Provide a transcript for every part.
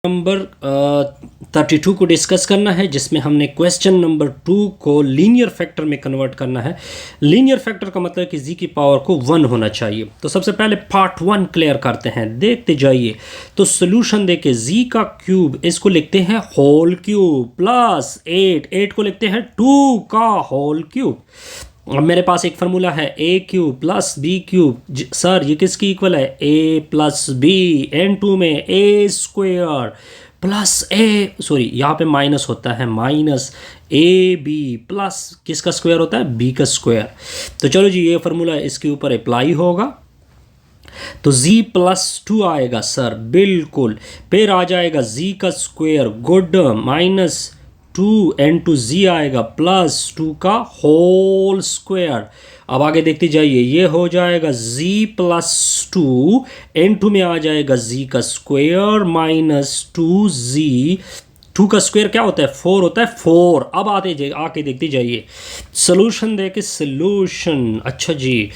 Number 32 को discuss करना है, जिसमें हमने क्वेश्चन नंबर 2 को लीनियर फैक्टर में कन्वर्ट करना है। लीनियर फैक्टर का मतलब है कि जी की पावर को 1 होना चाहिए। तो सबसे पहले पार्ट 1 क्लियर करते हैं, देखते जाइए। तो सोल्यूशन देके जी का क्यूब, इसको लिखते हैं होल क्यूब, प्लस 8 को लिखते हैं 2 का होल क्यूब। अब मेरे पास एक फार्मूला है a cube plus b cube. Sir ये किसकी इक्वल है? ए प्लस बी। n2 में ए स्क्वेयर प्लस यहाँ पे माइनस होता है, माइनस ए बी प्लस किसका स्क्वायर होता है? बी का स्क्वायर। तो चलो जी, ये फार्मूला इसके ऊपर अप्लाई होगा तो z प्लस 2 आएगा सर, बिल्कुल। फिर आ जाएगा z का square, good, minus 2 n2 z आएगा प्लस 2 का होल स्क्वायर। अब आगे देखते जाइए, ये हो जाएगा z प्लस 2, n2 में आ जाएगा z का स्क्वायर माइनस 2z। 2 का स्क्वायर क्या होता है? 4 होता है, 4। अब आके देखते जाइए, सोल्यूशन देके सोल्यूशन। अच्छा जी,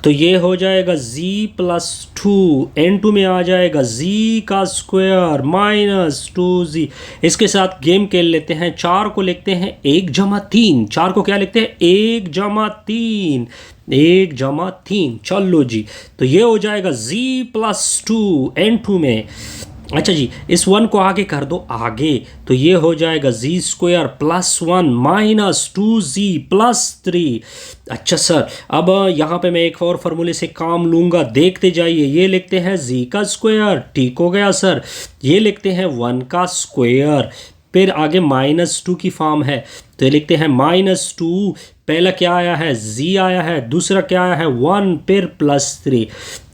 तो ये हो जाएगा z प्लस 2, n2 में आ जाएगा z का स्क्वायर माइनस 2z। इसके साथ गेम खेल लेते हैं। 4 को लिखते हैं 1+3। 4 को क्या लिखते हैं? 1+3, 1+3। चलो जी, तो ये हो जाएगा z प्लस 2 n2 में। अच्छा जी, इस 1 को आगे कर दो आगे, तो ये हो जाएगा z square plus 1 minus 2z plus 3। अच्छा सर, अब यहाँ पे मैं एक और फार्मूले से काम लूँगा, देखते जाइए। ये लिखते हैं z का स्क्वायर, ठीक हो गया सर। ये लिखते हैं 1 का स्क्वायर, फिर आगे माइनस 2 की फॉर्म है, तो ये लिखते हैं माइनस 2। पहला क्या आया है? z आया है, दूसरा क्या आया है? 1, फिर प्लस 3,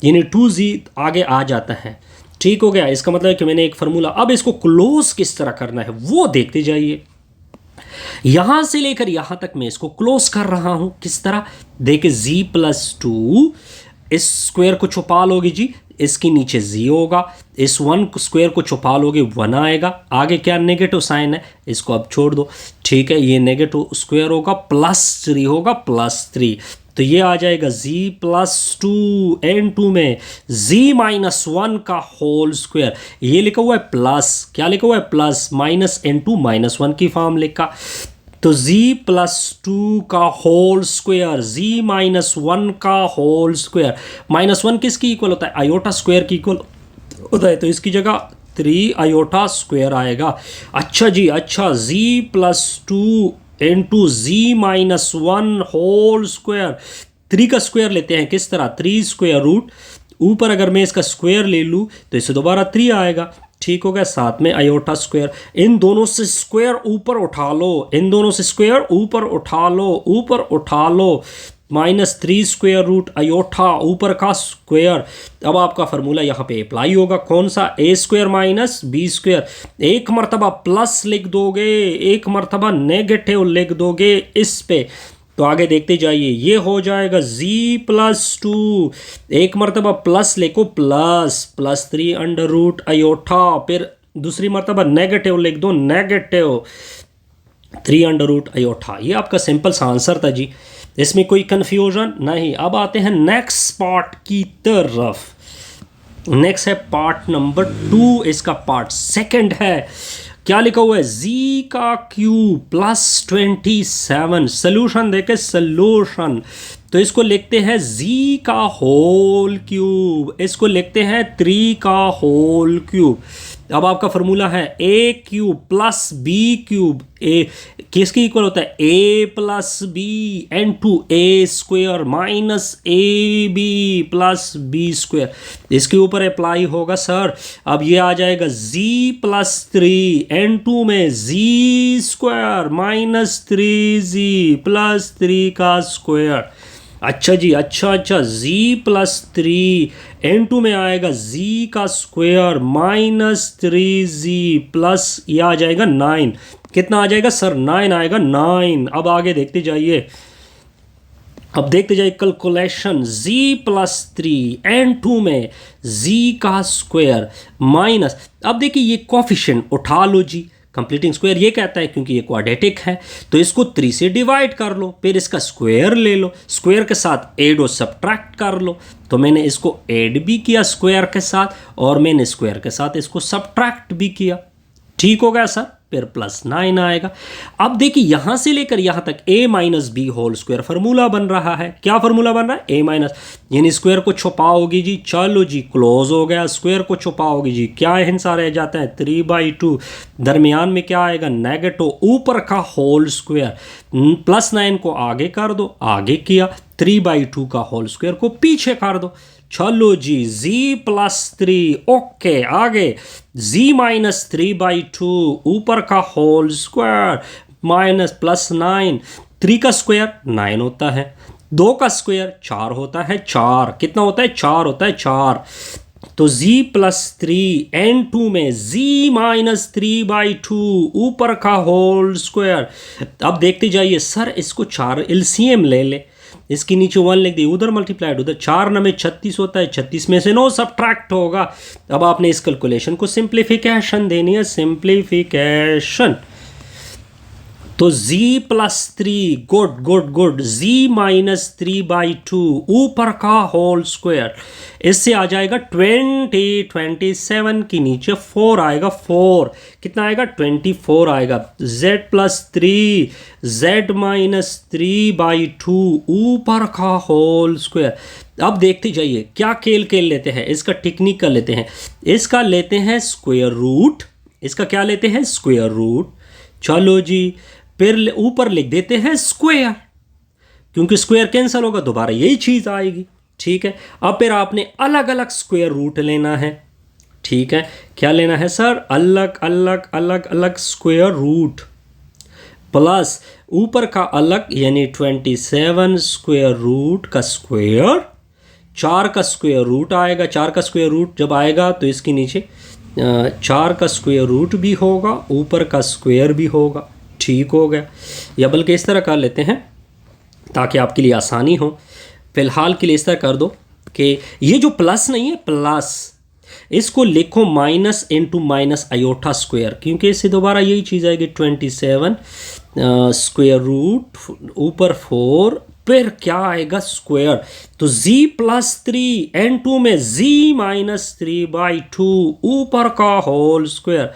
यानी 2z आगे आ जाता है। ठीक हो गया। इसका मतलब है कि मैंने एक फार्मूला, अब इसको क्लोज किस तरह करना है वो देखते जाइए। यहां से लेकर यहां तक मैं इसको क्लोज कर रहा हूं, किस तरह? देखिए, z प्लस 2, इस स्क्वायर को छुपा लोगे जी, इसके नीचे z होगा, इस 1 स्क्वायर को छुपा लोगे 1 आएगा, आगे क्या नेगेटिव साइन है, इसको अब छोड़ दो। ठीक है, ये नेगेटिव स्क्वायर होगा, प्लस 3 होगा, प्लस 3। तो ये आ जाएगा z प्लस 2 n2 में z माइनस 1 का होल स्क्वायर। ये लिखा हुआ है प्लस, क्या लिखा हुआ है? प्लस, माइनस n2 माइनस 1 की फॉर्म लिखा। तो z प्लस 2 का होल स्क्वायर, z माइनस 1 का होल स्क्वायर। माइनस 1 किसकी इक्वल होता है? आयोटा स्क्वायर की इक्वल होता है, तो इसकी जगह 3 आयोटा स्क्वायर आएगा। अच्छा जी, अच्छा, z plus 2 n2 z minus 1 whole square. 3 का स्क्वायर लेते हैं, किस तरह? 3 स्क्वायर रूट, ऊपर अगर मैं इसका स्क्वायर ले लूँ तो इससे दोबारा 3 आएगा। ठीक हो गया, साथ में आयोटा स्क्वायर। इन दोनों से स्क्वायर ऊपर उठा लो, इन दोनों से स्क्वायर ऊपर उठा लो, ऊपर उठा लो, माइनस 3 स्क्वायर रूट आयोटा ऊपर का स्क्वायर। अब आपका फार्मूला यहाँ पे अप्लाई होगा, कौन सा? ए स्क्वायर माइनस बी स्क्वायर। एक मरतबा प्लस लिख दोगे, एक मरतबा नेगेटिव लिख दोगे इस पे, तो आगे देखते जाइए। ये हो जाएगा z प्लस 2, एक मरतबा प्लस लिखो, प्लस 3 अंडर रूट आयोटा, फिर दूसरी मरतबा नेगेटिव लिख दो, नेगेटिव 3 अंडर रूट आयोटा। ये आपका सिंपल सा आंसर था जी, इसमें कोई कंफ्यूजन नहीं। अब आते हैं नेक्स्ट पार्ट की तरफ। नेक्स्ट है पार्ट नंबर 2, इसका पार्ट सेकंड है। क्या लिखा हुआ है? z का क्यूब प्लस 27। सोल्यूशन देखे सोल्यूशन, तो इसको लिखते हैं z का होल क्यूब, इसको लिखते हैं 3 का होल क्यूब। अब आपका फार्मूला है a cube plus b cube. A किसकी इक्वल होता है? a plus b n2 a square minus a b plus B square. इसके ऊपर अप्लाई होगा सर। अब ये आ जाएगा z प्लस 3 n2 में z square minus 3z plus 3 का स्क्वायर। अच्छा जी, अच्छा, z प्लस 3 n2 में आएगा z का स्क्वायर माइनस 3z प्लस ये आ जाएगा 9। कितना आ जाएगा सर? 9 आएगा, 9। अब आगे देखते जाइए, अब देखते जाइए कैलकुलेशन। z प्लस 3 n2 में z का स्क्वायर माइनस, अब देखिए ये कोफिशिएंट उठा लो जी, कंप्लीटिंग स्क्वायर ये कहता है क्योंकि ये क्वाड्रेटिक है तो इसको 3 से डिवाइड कर लो, फिर इसका स्क्वायर ले लो, स्क्वायर के साथ ऐड और सब्ट्रैक्ट कर लो। तो मैंने इसको ऐड भी किया स्क्वायर के साथ और मैंने स्क्वायर के साथ इसको सब्ट्रैक्ट भी किया। ठीक हो गया सर, फिर +9 आएगा। अब देखिए यहां से लेकर यहां तक a minus B whole square formula बन रहा है। क्या फार्मूला बन रहा है? a माइनस, यानी स्क्वायर को छुपाओगी जी, चलो जी क्लोज हो गया। स्क्वायर को छुपाओगी जी, क्या हिस्सा रह जाता है? 3/2। दरमियान में क्या आएगा? नेगेटिव, ऊपर का होल स्क्वायर। +9 को आगे कर दो, आगे किया, 3/2 का होल स्क्वायर को पीछे कर दो। चलो जी z+3, ओके आगे z-3/2 ऊपर का होल स्क्वायर माइनस +9, 3 का स्क्वायर 9 होता है, 2 का स्क्वायर 4 होता है, 4 कितना होता है? 4 होता है, 4। तो z+3 n2 में z-3/2 ऊपर का होल स्क्वायर। अब देखते जाइए सर, इसको 4 LCM ले ले, इसके नीचे 1 लिख दी, उधर मल्टीप्लाइड उधर, 4 9 में 36 होता है, 36 में से 9 सब्ट्रैक्ट होगा। अब आपने इस कैलकुलेशन को सिंप्लीफिकेशन देनी है, सिंप्लीफिकेशन। तो z+3, good good good, z-3/2 ऊपर का होल स्क्वायर, इससे आ जाएगा 20, 27 की नीचे 4 आएगा, 4 कितना आएगा? 24 आएगा। z+3, z-3/2 ऊपर का होल स्क्वायर। अब देखते जाइए क्या खेल लेते हैं, इसका टेक्निक कर लेते हैं। इसका लेते हैं स्क्वायर रूट, इसका क्या लेते हैं? Square root. चलो जी, फिर ऊपर लिख देते हैं स्क्वायर, क्योंकि स्क्वायर कैंसिल होगा, दोबारा यही चीज आएगी। ठीक है, अब फिर आपने अलग अलग स्क्वायर रूट लेना है। ठीक है, क्या लेना है सर? अलग अलग अलग अलग स्क्वायर रूट, प्लस ऊपर का अलग, यानी 27 स्क्वायर रूट का स्क्वायर, 4 का स्क्वायर रूट आएगा। 4 का स्क्वायर रूट जब आएगा तो इसके नीचे 4 का स्क्वायर रूट भी होगा, ऊपर का स्क्वायर भी होगा। ठीक हो गया, या बल्कि इस तरह कर लेते हैं ताकि आपके लिए आसानी हो। फिलहाल के लिए इस तरह कर दो कि ये जो प्लस नहीं है, प्लस इसको लिखो minus into minus iota square, क्योंकि इससे दोबारा यही चीज़ आएगी। 27 स्क्वायर रूट ऊपर 4, फिर क्या आएगा? स्क्वायर। तो z+3 n2 में z-3/2 ऊपर का होल स्क्वायर।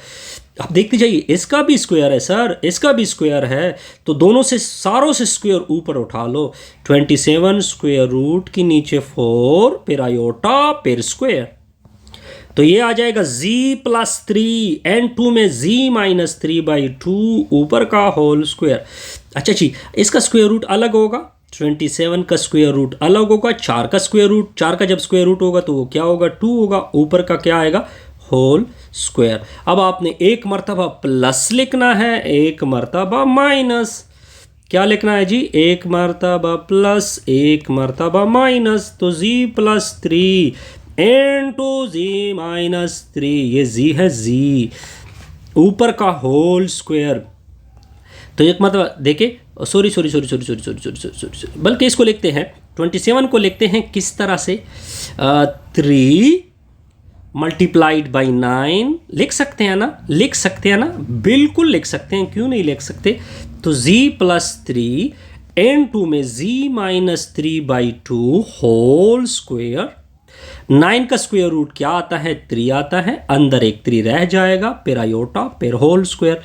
अब देखते जाइए, इसका भी स्क्वायर है सर, इसका भी स्क्वायर है, तो दोनों से सारों से स्क्वायर ऊपर उठा लो। 27 स्क्वायर रूट की नीचे 4, फिर आयोटा, फिर स्क्वायर। तो ये आ जाएगा z+3 n2 में z-3/2 ऊपर का होल स्क्वायर। अच्छा जी, इसका स्क्वायर रूट अलग होगा, 27 का स्क्वायर रूट अलग होगा, 4 का स्क्वायर रूट, 4 का जब स्क्वायर रूट होगा तो वो क्या होगा? 2 होगा, ऊपर का क्या आएगा? Whole square. अब आपने एक मर्तबा प्लस लिखना है, एक मर्तबा माइनस। क्या लिखना है जी? एक मर्तबा प्लस, एक मर्तबा माइनस। तो z+3 इंटू z-3, ये z है, z ऊपर का होल स्क्वायर। तो एक मतलब देखिए, सॉरी, बल्कि इसको लिखते हैं 27 को लिखते हैं किस तरह से? 3 मल्टीप्लाइड बाई 9 लिख सकते हैं ना? लिख सकते हैं ना? बिल्कुल लिख सकते हैं, क्यों नहीं लिख सकते? तो z+3 n2 में z-3/2 होल स्क्वायर। 9 का स्क्वायर रूट क्या आता है? 3 आता है, अंदर एक 3 रह जाएगा, फिर आयोटा, फिर होल स्क्वायर।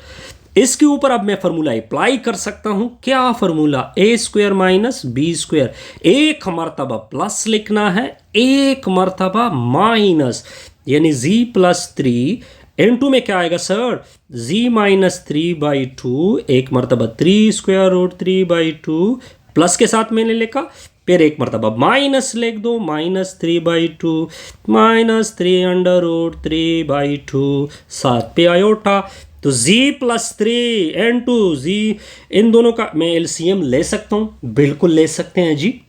इसके ऊपर अब मैं फार्मूला अप्लाई कर सकता हूं। क्या फार्मूला? a² minus b²। एक मर्तबा प्लस लिखना है, एक मर्तबा माइनस, यानी z+3 n2 में क्या आएगा सर? z-3/2, एक मर्तबा 3 स्क्वायर रूट 3/2, प्लस के साथ मैंने लिखा, फिर एक मर्तबा माइनस लिख दो, -3/2 -3√3/2, साथ पे आयोटा। तो z+3 n2 z, इन दोनों का मैं एलसीएम ले सकता हूँ, बिल्कुल ले सकते हैं जी।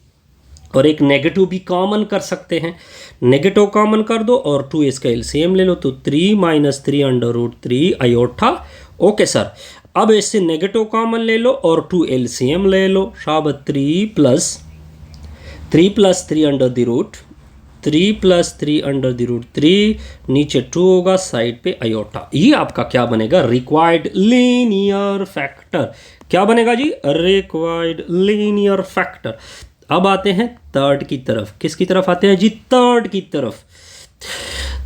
और एक नेगेटिव भी कॉमन कर सकते हैं, नेगेटिव कॉमन कर दो और 2 इसका एलसीएम ले लो, तो 3 -3√3 आयोटा। ओके सर, अब इससे नेगेटिव कॉमन ले लो और 2 एलसीएम ले लो। शाबाश, 3 + 3 अंडर द रूट 3+3 नीचे 2 होगा, साइड पे आयोटा। ये आपका क्या बनेगा? Required linear factor. क्या बनेगा जी? Required linear factor. अब आते हैं थर्ड की तरफ। किसकी तरफ आते हैं जी? थर्ड की तरफ।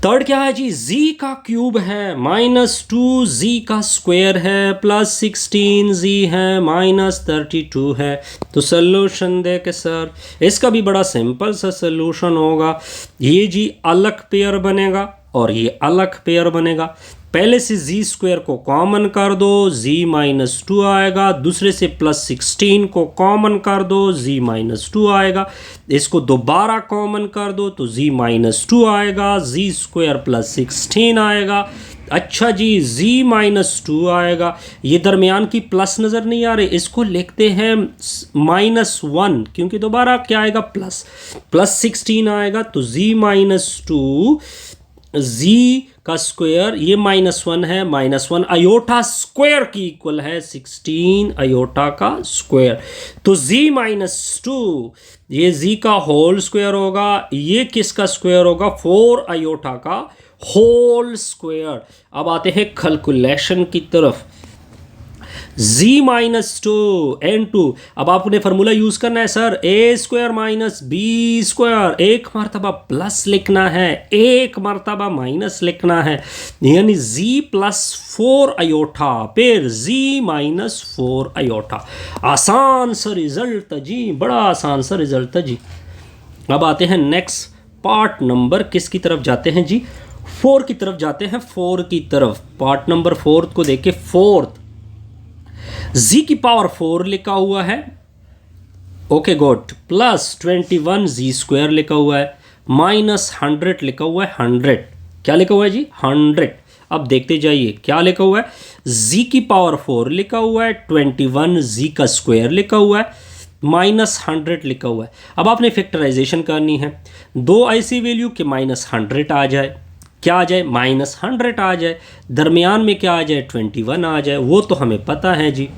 थर्ड क्या है जी? z का क्यूब है, -2 z का स्क्वायर है, +16 z है, -32 है। तो सोल्यूशन दे के सर, इसका भी बड़ा सिंपल सा सोल्यूशन होगा। ये जी अलग पेयर बनेगा और ये अलग पेयर बनेगा। पहले से z स्क्वायर को कॉमन कर दो, z-2 आएगा। दूसरे से +16 को कॉमन कर दो, z-2 आएगा। इसको दोबारा कॉमन कर दो तो z-2 आएगा, z स्क्वायर +16 आएगा। अच्छा जी, z-2 आएगा। ये दरमियान की प्लस नज़र नहीं आ रही, इसको लिखते हैं -1, क्योंकि दोबारा क्या आएगा? +16 आएगा। तो z-2 z का स्क्वायर, ये -1 है, -1 अयोटा स्क्वायर की इक्वल है 16 अयोटा का स्क्वायर। तो z-2 ये z का होल स्क्वायर होगा, ये किसका स्क्वायर होगा? 4 अयोटा का होल स्क्वायर। अब आते हैं कैलकुलेशन की तरफ। z-2 n2। अब आपने फार्मूला यूज करना है सर, a² - b²। एक मरतबा प्लस लिखना है, एक मरतबा माइनस लिखना है, यानी z+4 अयोटा फिर z-4 अयोटा। आसान सा रिजल्ट था जी, बड़ा आसान सा रिजल्ट था जी। अब आते हैं नेक्स्ट पार्ट नंबर, किसकी तरफ जाते हैं जी? 4 की तरफ जाते हैं। 4 की तरफ, पार्ट नंबर 4 को देखे। फोर्थ, z की पावर 4 लिखा हुआ है, ओके गुड, +21 z² लिखा हुआ है, -100 लिखा हुआ है। 100 क्या लिखा हुआ है जी? 100। अब देखते जाइए क्या लिखा हुआ है। z की पावर 4 लिखा हुआ है, 21 z का स्क्वायर लिखा हुआ है, -100 लिखा हुआ है। अब आपने फैक्टराइजेशन करनी है। दो ऐसी वैल्यू के -100 आ जाए, क्या आ जाए? -100 आ जाए। दरमियान में क्या आ जाए? 21 आ जाए। वो तो हमें पता है जी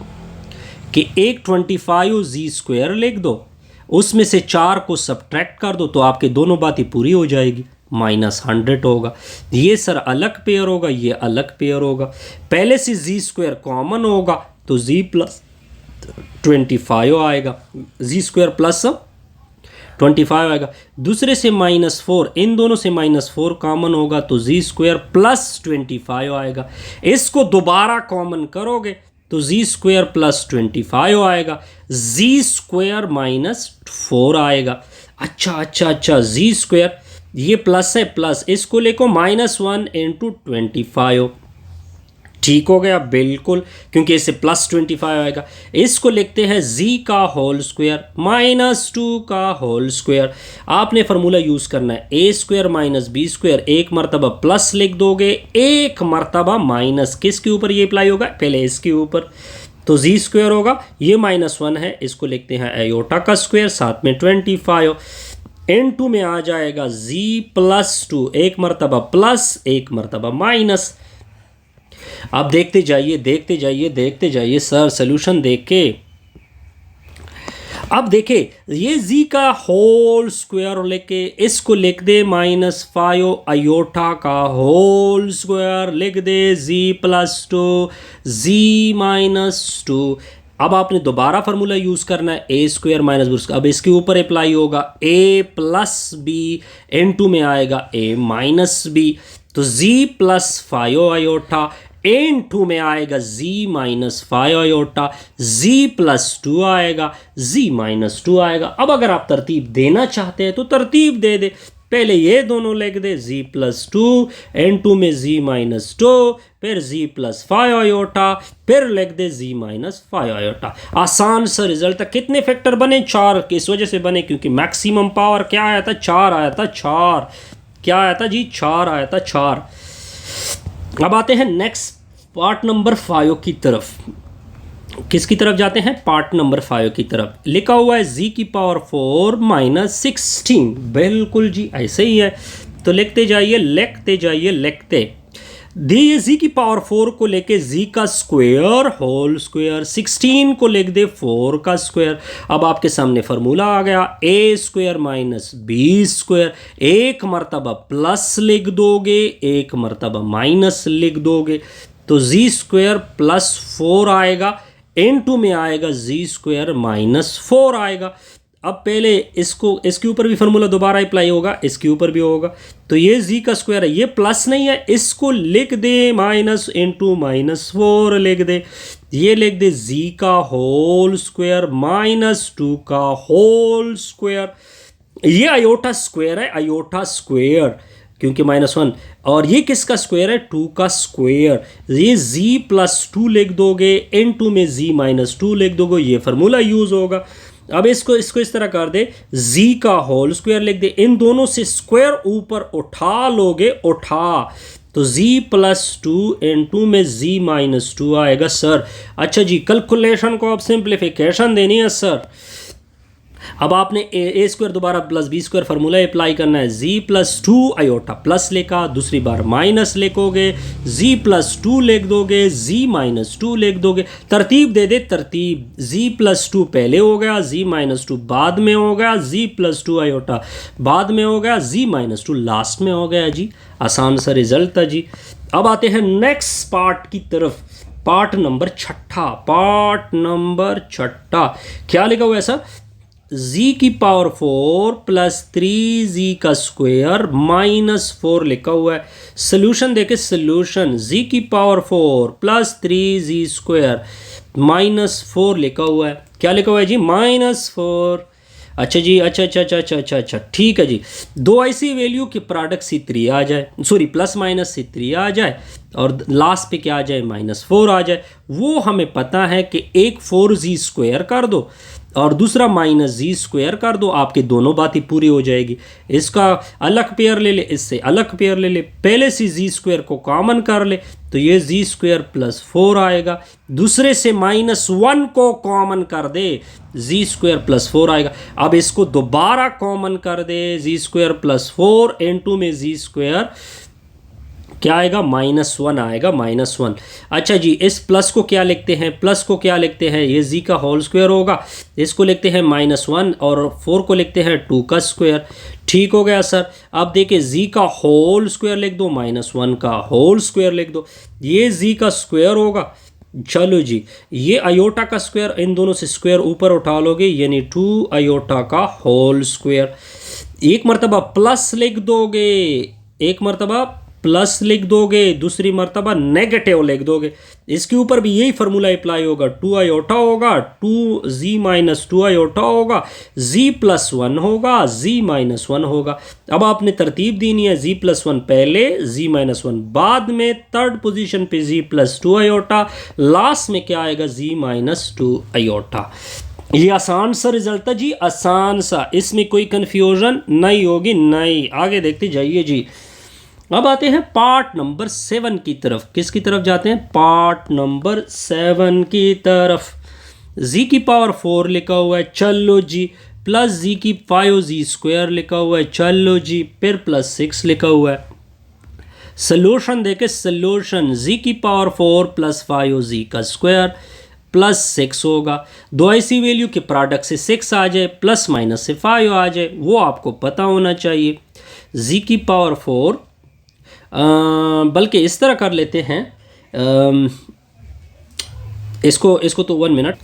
कि एक 25 z² लिख दो, उसमें से 4 को सब्ट्रैक्ट कर दो, तो आपके दोनों बातें पूरी हो जाएगी। -100 होगा। ये सर अलग पेयर होगा, ये अलग पेयर होगा। पहले से z² कॉमन होगा तो z+25 आएगा, z² +25 आएगा। दूसरे से -4, इन दोनों से -4 कॉमन होगा तो z² +25 आएगा। इसको दोबारा कॉमन करोगे तो z² +25 आएगा, z² -4 आएगा। अच्छा, z² ये प्लस है, प्लस इसको लिखो -1 × 25। ठीक हो गया बिल्कुल, क्योंकि इससे +25 आएगा। इसको लिखते हैं z का होल स्क्वायर -2 का होल स्क्वायर। आपने फार्मूला यूज़ करना है, a² - b²। एक मरतबा प्लस लिख दोगे, एक मरतबा माइनस। किसके ऊपर ये अप्लाई होगा? पहले इसके ऊपर। तो z² होगा, ये -1 है, इसको लिखते हैं आयोटा का स्क्वायर, साथ में 25। n2 में आ जाएगा z+2, एक मरतबा प्लस, एक मरतबा माइनस। अब देखते जाइए सर सॉल्यूशन देख के। अब देखे, ये z का होल स्क्वायर लेके इसको लिख दे -5 अयोटा का होल स्क्वायर, लिख दे z+2 z-2। अब आपने दोबारा फार्मूला यूज करना है, a² - b²। अब इसके ऊपर अप्लाई होगा a+b, n2 में आएगा a-b। तो z+5 अयोटा, n2 में आएगा z-5 अयोटा, z+2 आएगा, z-2 आएगा। अब अगर आप तरतीब देना चाहते हैं तो तरतीब दे दे। पहले ये दोनों लिख दे, z+2, n2 में z-2, फिर z+5 अयोटा, फिर लिख दे z-5 अयोटा। आसान सा रिजल्ट था। कितने फैक्टर बने? 4। किस वजह से बने? क्योंकि मैक्सिमम पावर क्या आया था? 4 आया था। 4 क्या आया था जी? 4 आया था। 4। अब आते हैं नेक्स्ट पार्ट नंबर 5 की तरफ। किसकी तरफ जाते हैं? पार्ट नंबर 5 की तरफ। लिखा हुआ है z की पावर 4 -16। बिल्कुल जी ऐसे ही है। तो लिखते जाइए। दिए जी की पावर 4 को लेके जी का स्क्वायर होल स्क्वायर, 16 को लिख दे 4 का स्क्वायर। अब आपके सामने फार्मूला आ गया ए स्क्वायर माइनस बी स्क्वायर, एक मर्तबा प्लस लिख दोगे, एक मर्तबा माइनस लिख दोगे, तो जी स्क्वायर प्लस 4 आएगा, इनटू में आएगा जी स्क्वायर माइनस 4 आएगा। अब पहले इसको, इसके ऊपर भी फार्मूला दोबारा अप्लाई होगा, इसके ऊपर भी होगा, तो ये जी का स्क्वायर है, ये प्लस नहीं है, इसको लिख दे माइनस इंटू माइनस 4 लिख दे, ये लिख दे जी का होल स्क्वायर माइनस 2 का होल स्क्वायर। ये आयोटा स्क्वायर है, आयोटा स्क्वायर, क्योंकि -1, और ये किसका स्क्वायर है, 2 का स्क्वायर। ये z प्लस 2 लिख दोगे, इनटू में z माइनस 2 लिख दोगे, ये फार्मूला यूज होगा। अब इसको इस तरह कर दे, z का होल स्क्वायर लिख दे, इन दोनों से स्क्वायर ऊपर उठा लोगे, उठा, तो z प्लस 2 इनटू में z माइनस 2 आएगा सर। अच्छा जी, कैलकुलेशन को अब सिंप्लीफिकेशन देनी है सर। अब आपने ए स्क्वायर दोबारा plus B square formula apply करना है, जी प्लस 2 आयोटा प्लस लिखा, दूसरी बार माइनस लिखोगे, जी प्लस 2 लिख दोगे, जी माइनस 2 लिख दोगे, तरतीब दे दे, तरतीब, जी प्लस 2 पहले हो गया, जी माइनस 2 बाद में हो गया, जी प्लस 2 आयोटा बाद में हो गया, जी माइनस 2 लास्ट में हो गया जी। आसान सा रिजल्ट था जी। अब आते हैं नेक्स्ट पार्ट की तरफ, पार्ट नंबर 6, पार्ट नंबर 6 क्या लिखा हुआ है सर, z की पावर 4 प्लस 3z का स्क्वायर माइनस 4 लिखा हुआ है। सोल्यूशन देखे, सोल्यूशन z की power 4 plus 3z square minus 4 लिखा हुआ है। क्या लिखा हुआ है जी, -4। अच्छा जी, अच्छा, ठीक है जी। दो ऐसी वैल्यू के प्रोडक्ट C3 आ जाए, सॉरी प्लस माइनस C3 आ जाए, और लास्ट पे क्या आ जाए, -4 आ जाए, वो हमें पता है कि एक 4z स्क्वायर कर दो और दूसरा -z स्क्वायर कर दो, आपकी दोनों बातें पूरी हो जाएगी। इसका अलग पेयर ले ले, इससे अलग पेयर ले ले, पहले से z स्क्वायर को कॉमन कर ले, तो ये z स्क्वायर प्लस 4 आएगा, दूसरे से -1 को कॉमन कर दे, z स्क्वायर प्लस 4 आएगा। अब इसको दोबारा कॉमन कर दे, z स्क्वायर प्लस 4 इनटू में z स्क्वायर क्या आएगा, -1 आएगा, -1। अच्छा जी, इस प्लस को क्या लिखते हैं, प्लस को क्या लिखते हैं, ये z का होल स्क्वायर होगा, इसको लिखते हैं -1 और 4 को लिखते हैं 2 का स्क्वायर। ठीक हो गया सर। अब देखिए z का होल स्क्वायर लिख दो, -1 का होल स्क्वायर लिख दो, ये z का स्क्वायर होगा। चलो जी, ये आयोटा का स्क्वायर, इन दोनों से स्क्वायर ऊपर उठा लोगे, यानी 2 आयोटा का होल स्क्वायर। एक मरतबा प्लस लिख दोगे, एक मरतबा प्लस लिख दोगे, दूसरी मरतबा नेगेटिव लिख दोगे, इसके ऊपर भी यही फार्मूला अप्लाई होगा, 2 आयोटा होगा, 2z माइनस 2 आयोटा होगा, z प्लस 1 होगा, z माइनस 1 होगा। अब आपने तरतीब देनी है, z प्लस 1 पहले, z माइनस 1 बाद में, थर्ड पोजीशन पे z प्लस 2 आयोटा, लास्ट में क्या आएगा, z माइनस 2 आयोटा। ये आसान सा रिजल्ट था जी, आसान सा, इसमें कोई कंफ्यूजन नहीं होगी, नहीं। आगे देखते जाइए जी। अब आते हैं पार्ट नंबर 7 की तरफ। किसकी तरफ जाते हैं, पार्ट नंबर 7 की तरफ। z की पावर 4 लिखा हुआ है, चलो जी, प्लस z की 5z स्क्वायर लिखा हुआ है, चलो जी, फिर प्लस 6 लिखा हुआ है। सोल्यूशन देखे, सोल्यूशन z की पावर 4 प्लस 5z का स्क्वायर प्लस 6 होगा। दो ऐसी वैल्यू के प्रोडक्ट से 6 आ जाए, प्लस माइनस से 5 आ जाए, वो आपको पता होना चाहिए। z की पावर 4, बल्कि इस तरह कर लेते हैं, इसको तो 1 मिनट,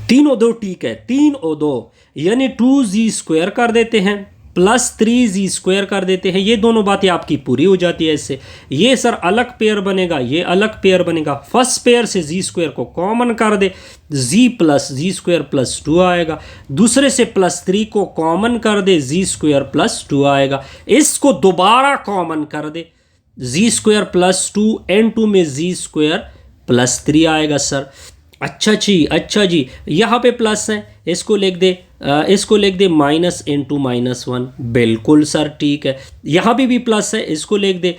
3 और 2 ठीक है, 3 और 2 यानी 2z स्क्वायर कर देते हैं, प्लस 3z स्क्वायर कर देते हैं, ये दोनों बातें आपकी पूरी हो जाती है इससे। ये सर अलग पेयर बनेगा, ये अलग पेयर बनेगा, फर्स्ट पेयर से z स्क्वायर को कॉमन कर दे, z plus z square plus 2 आएगा, दूसरे से प्लस 3 को कॉमन कर दे, z स्क्वायर प्लस 2 आएगा, इसको दोबारा कॉमन कर दे, z स्क्वायर प्लस 2 n2 में z स्क्वायर प्लस 3 आएगा सर। अच्छा जी, यहाँ पे प्लस है, इसको लिख दे माइनस इंटू -1, बिल्कुल सर ठीक है। यहाँ पे भी प्लस है, इसको लिख दे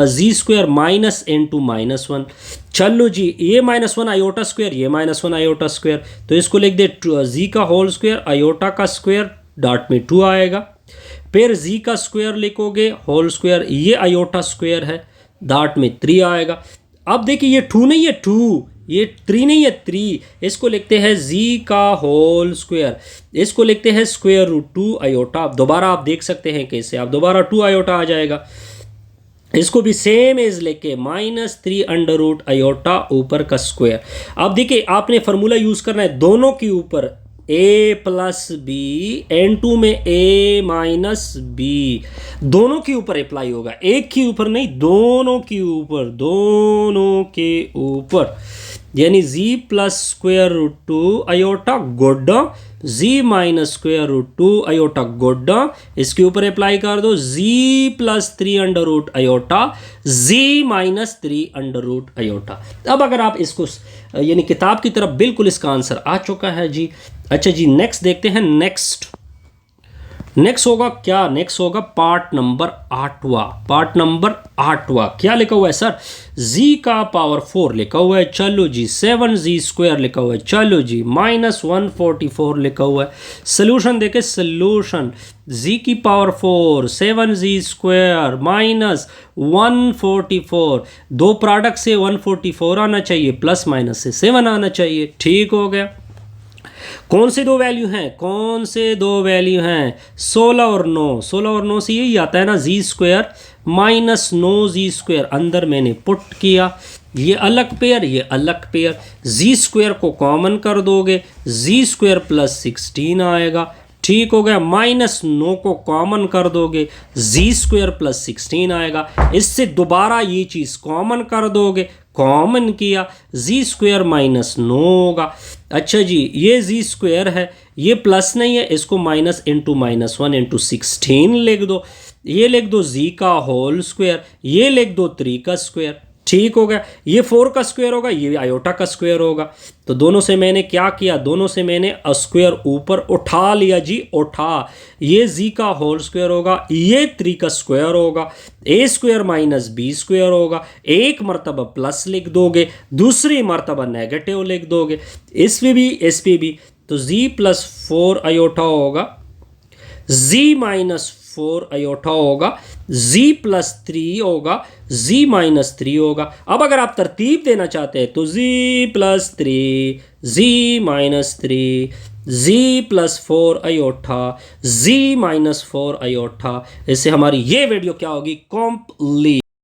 z स्क्वायर माइनस इंटू -1। चलो जी, ये -1 आयोटा स्क्वायर, ये -1 आयोटा स्क्वायर, तो इसको लिख दे z का होल स्क्वायर, आयोटा का स्क्वायर, डॉट में 2 आएगा, फिर z का स्क्वायर लिखोगे, होल स्क्वायर, ये आयोटा स्क्वायर है, दैट में 3 आएगा। अब देखिए ये 2 नहीं है 2, ये 3 नहीं है 3, इसको लिखते हैं z का होल स्क्वायर, इसको लिखते हैं स्क्वायर रूट 2 आयोटा। दोबारा आप देख सकते हैं कैसे, आप दोबारा 2 आयोटा आ जाएगा, इसको भी सेम एज लेके -3 अंडर रूट आयोटा ऊपर का स्क्वायर। अब देखिए आपने फार्मूला यूज करना है दोनों के ऊपर, a प्लस बी n2 में a माइनस बी, दोनों के ऊपर अप्लाई होगा, एक के ऊपर नहीं, दोनों के ऊपर, दोनों के ऊपर, यानी z plus square root 2 iota गोड्डा z minus square root 2 iota गोड्डा, इसके ऊपर अप्लाई कर दो z plus 3 under root iota, z minus 3 under root iota. अब अगर आप इसको यानी किताब की तरफ, बिल्कुल इसका आंसर आ चुका है जी। अच्छा जी नेक्स्ट देखते हैं, नेक्स्ट होगा क्या, नेक्स्ट होगा पार्ट नंबर 8वां, पार्ट नंबर 8वां क्या लिखा हुआ है सर, z का पावर 4 लिखा हुआ है, चलो जी 7z स्क्वायर लिखा हुआ है, चलो जी -144 लिखा हुआ है। सोल्यूशन देखे, सोल्यूशन z की पावर 4 7z स्क्वायर -144, दो प्रोडक्ट से 144 आना चाहिए, प्लस माइनस से 7 आना चाहिए, ठीक हो गया। कौन से दो वैल्यू हैं, कौन से दो वैल्यू हैं, 16 और 9, 16 और 9 से यही आता है ना, z स्क्वायर -9z स्क्वायर, अंदर मैंने पुट किया, ये अलग पेयर, ये अलग पेयर, z स्क्वायर को कॉमन कर दोगे, z स्क्वायर प्लस 16 आएगा, ठीक हो गया। -9 को कॉमन कर दोगे, z स्क्वायर प्लस 16 आएगा, इससे दोबारा ये चीज़ कॉमन कर दोगे, कॉमन किया, z स्क्वायर -9 होगा। अच्छा जी ये z स्क्वायर है, ये प्लस नहीं है, इसको माइनस इंटू -1 इंटू 16 लिख दो, ये लिख दो z का होल स्क्वायर, ये लिख दो 3 का स्क्वायर, ठीक हो गया। ये 4 का स्क्वायर होगा, ये आयोटा का स्क्वायर होगा, तो दोनों से मैंने क्या किया, दोनों से मैंने स्क्वायर ऊपर उठा लिया जी, उठा, ये z का होल स्क्वायर होगा, ये 3 का स्क्वायर होगा, a square minus B square होगा, एक मरतबा प्लस लिख दोगे, दूसरी मरतबा नेगेटिव लिख दोगे, इस पे भी, तो z प्लस 4 आयोटा होगा, z माइनस 4 आयोटा होगा, z प्लस 3 होगा, z माइनस 3 होगा। अब अगर आप तरतीब देना चाहते हैं तो z plus 3, z minus 3, z plus 4 iota, z minus 4 iota, इससे हमारी ये वीडियो क्या होगी, कंप्लीट।